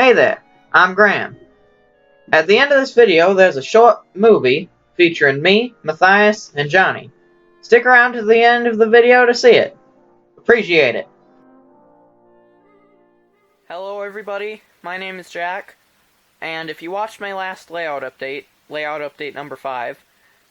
Hey there, I'm Graham. At the end of this video, there's a short movie featuring me, Matthias, and Johnny. Stick around to the end of the video to see it. Appreciate it. Hello everybody, my name is Jack, and if you watched my last layout update number 5,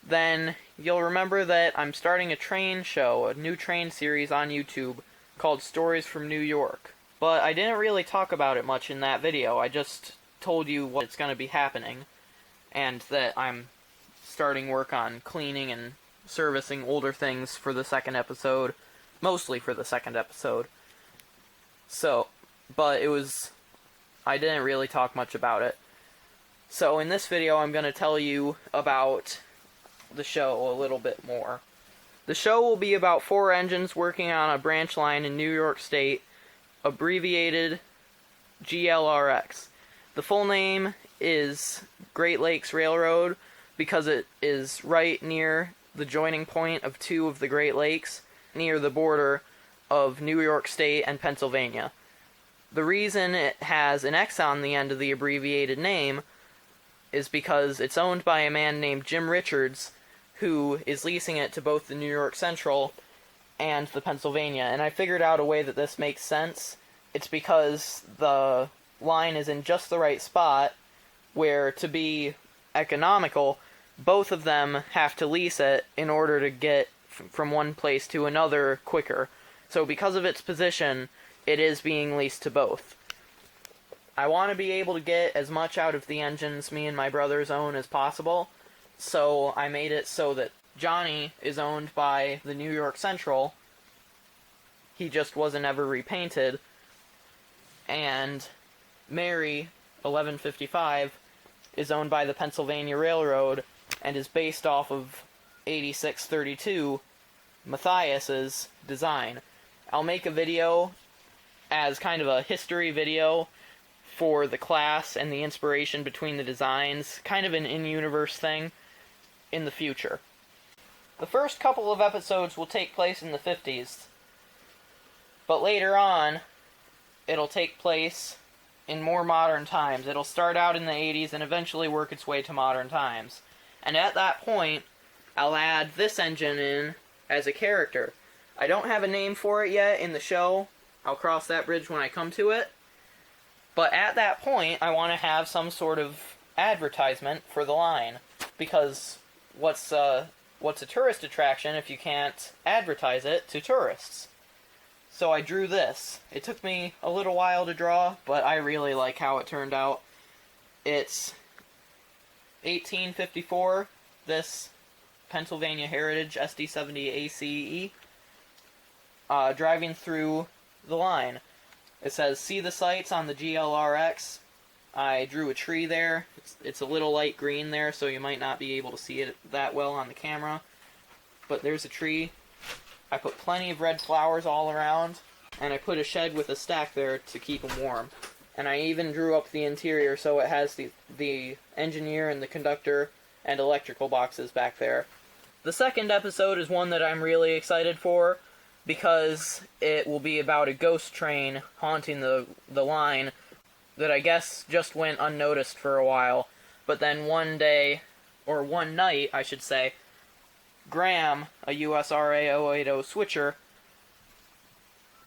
then you'll remember that I'm starting a train show, a new train series on YouTube called Stories from New York. But I didn't really talk about it much in that video, I just told you what's going to be happening, and that I'm starting work on cleaning and servicing older things for the second episode, mostly for the second episode. But I didn't really talk much about it. So in this video I'm going to tell you about the show a little bit more. The show will be about 4 engines working on a branch line in New York State, abbreviated GLRX. The full name is Great Lakes Railroad because it is right near the joining point of 2 of the Great Lakes, near the border of New York State and Pennsylvania. The reason it has an X on the end of the abbreviated name is because it's owned by a man named Jim Richards, who is leasing it to both the New York Central and the Pennsylvania, and I figured out a way that this makes sense. It's because the line is in just the right spot where, to be economical, both of them have to lease it in order to get from one place to another quicker. So because of its position, it is being leased to both. I want to be able to get as much out of the engines me and my brothers own as possible, so I made it so that Johnny is owned by the New York Central. He just wasn't ever repainted. And Mary, 1155, is owned by the Pennsylvania Railroad and is based off of 8632, Matthias's design. I'll make a video as kind of a history video for the class and the inspiration between the designs, kind of an in-universe thing, in the future. The first couple of episodes will take place in the 50s, but later on, it'll take place in more modern times. It'll start out in the 80s and eventually work its way to modern times. And at that point, I'll add this engine in as a character. I don't have a name for it yet in the show. I'll cross that bridge when I come to it. But at that point, I want to have some sort of advertisement for the line. Because what's a tourist attraction if you can't advertise it to tourists? So I drew this. It took me a little while to draw, but I really like how it turned out. It's 1854, this Pennsylvania Heritage SD70 ACE, driving through the line. It says, "See the sights on the GLRX." I drew a tree there. It's a little light green there, so you might not be able to see it that well on the camera. But there's a tree. I put plenty of red flowers all around, and I put a shed with a stack there to keep them warm. And I even drew up the interior so it has the engineer and the conductor and electrical boxes back there. The second episode is one that I'm really excited for, because it will be about a ghost train haunting the line that I guess just went unnoticed for a while. But then one day, or one night, I should say, Graham, a USRA 080 switcher,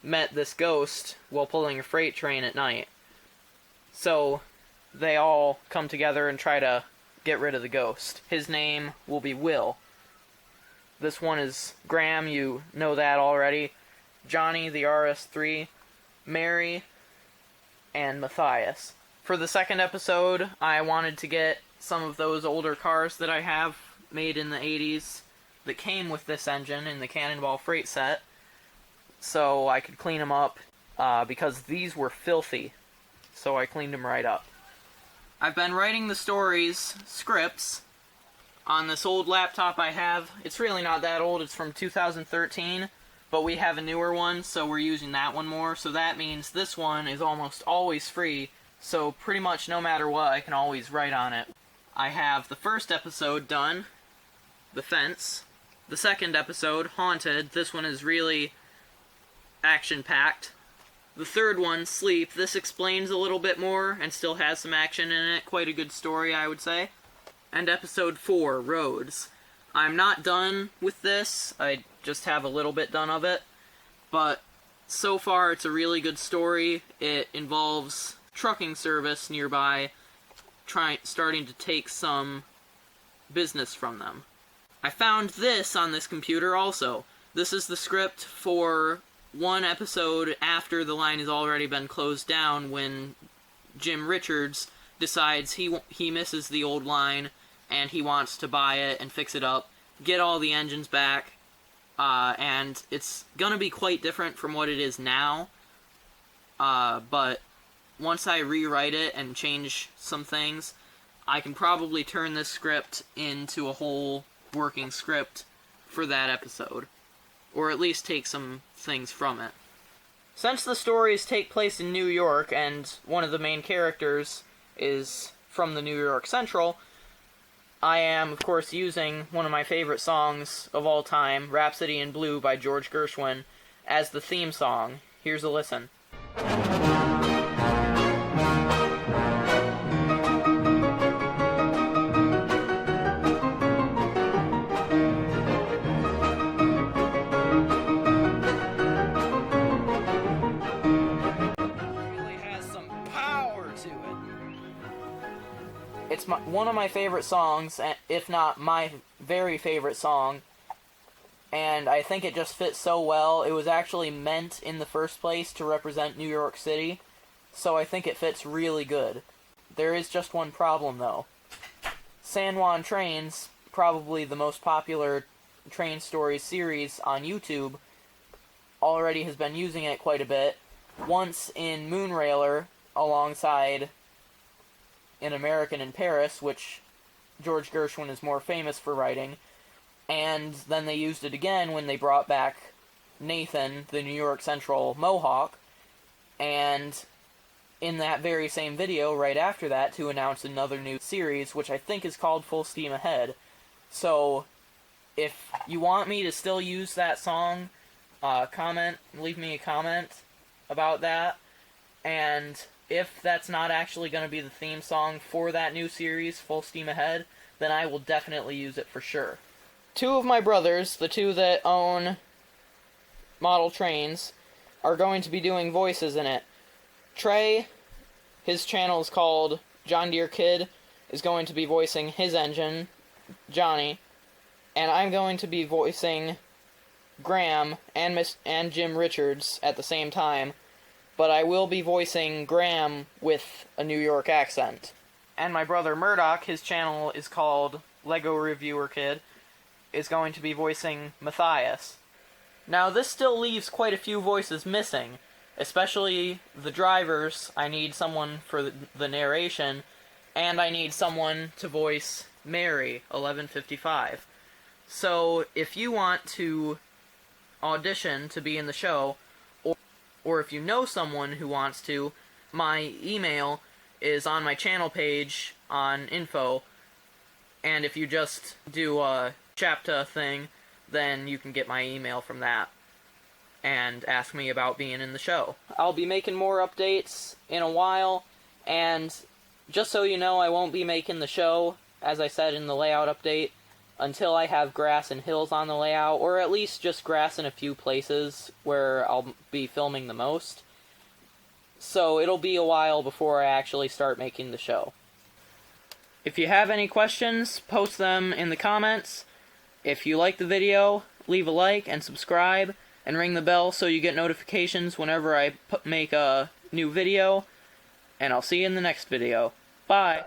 met this ghost while pulling a freight train at night. So they all come together and try to get rid of the ghost. His name will be Will. This one is Graham, you know that already. Johnny, the RS3, Mary, and Matthias. For the second episode, I wanted to get some of those older cars that I have made in the 80s that came with this engine in the Cannonball freight set, so I could clean them up, because these were filthy, so I cleaned them right up. I've been writing the scripts, on this old laptop I have. It's really not that old, it's from 2013, but we have a newer one, so we're using that one more, so that means this one is almost always free, so pretty much no matter what, I can always write on it. I have the first episode done, The Fence. The second episode, Haunted. This one is really action-packed. The third one, Sleep, this explains a little bit more and still has some action in it. Quite a good story, I would say. And episode 4, Roads. I'm not done with this. I just have a little bit done of it. But so far, it's a really good story. It involves trucking service nearby starting to take some business from them. I found this on this computer also. This is the script for one episode after the line has already been closed down, when Jim Richards decides he misses the old line and he wants to buy it and fix it up, get all the engines back, and it's gonna be quite different from what it is now, but once I rewrite it and change some things, I can probably turn this script into a whole working script for that episode. Or at least take some things from it. Since the stories take place in New York, and one of the main characters is from the New York Central, I am, of course, using one of my favorite songs of all time, Rhapsody in Blue by George Gershwin, as the theme song. Here's a listen. It's one of my favorite songs, if not my very favorite song, and I think it just fits so well. It was actually meant in the first place to represent New York City, so I think it fits really good. There is just one problem, though. San Juan Trains, probably the most popular train stories series on YouTube, already has been using it quite a bit. Once in Moonrailer, alongside An American in Paris, which George Gershwin is more famous for writing, and then they used it again when they brought back Nathan, the New York Central Mohawk, and in that very same video right after that to announce another new series, which I think is called Full Steam Ahead. So, if you want me to still use that song, leave me a comment about that, and if that's not actually going to be the theme song for that new series, Full Steam Ahead, then I will definitely use it for sure. Two of my brothers, the two that own model trains, are going to be doing voices in it. Trey, his channel is called John Deere Kid, is going to be voicing his engine, Johnny, and I'm going to be voicing Graham and Jim Richards at the same time, but I will be voicing Graham with a New York accent. And my brother Murdoch, his channel is called Lego Reviewer Kid, is going to be voicing Matthias. Now, this still leaves quite a few voices missing, especially the drivers. I need someone for the narration, and I need someone to voice Mary, 1155. So, if you want to audition to be in the show, or if you know someone who wants to, my email is on my channel page on info, and if you just do a CHAPTA thing, then you can get my email from that and ask me about being in the show. I'll be making more updates in a while, and just so you know, I won't be making the show, as I said in the layout update, until I have grass and hills on the layout, or at least just grass in a few places where I'll be filming the most. So it'll be a while before I actually start making the show. If you have any questions, post them in the comments. If you like the video, leave a like and subscribe, and ring the bell so you get notifications whenever I make a new video, and I'll see you in the next video. Bye!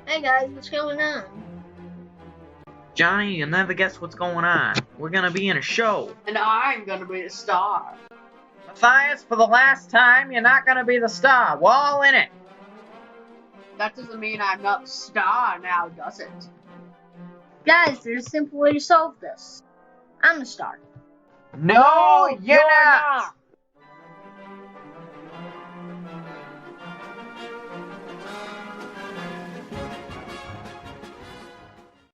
Hey guys, what's going on? Johnny, you'll never guess what's going on. We're gonna be in a show. And I'm gonna be the star. Matthias, for the last time, you're not gonna be the star. We're all in it. That doesn't mean I'm not the star now, does it? Guys, there's a simple way to solve this. I'm the star. No, you're not.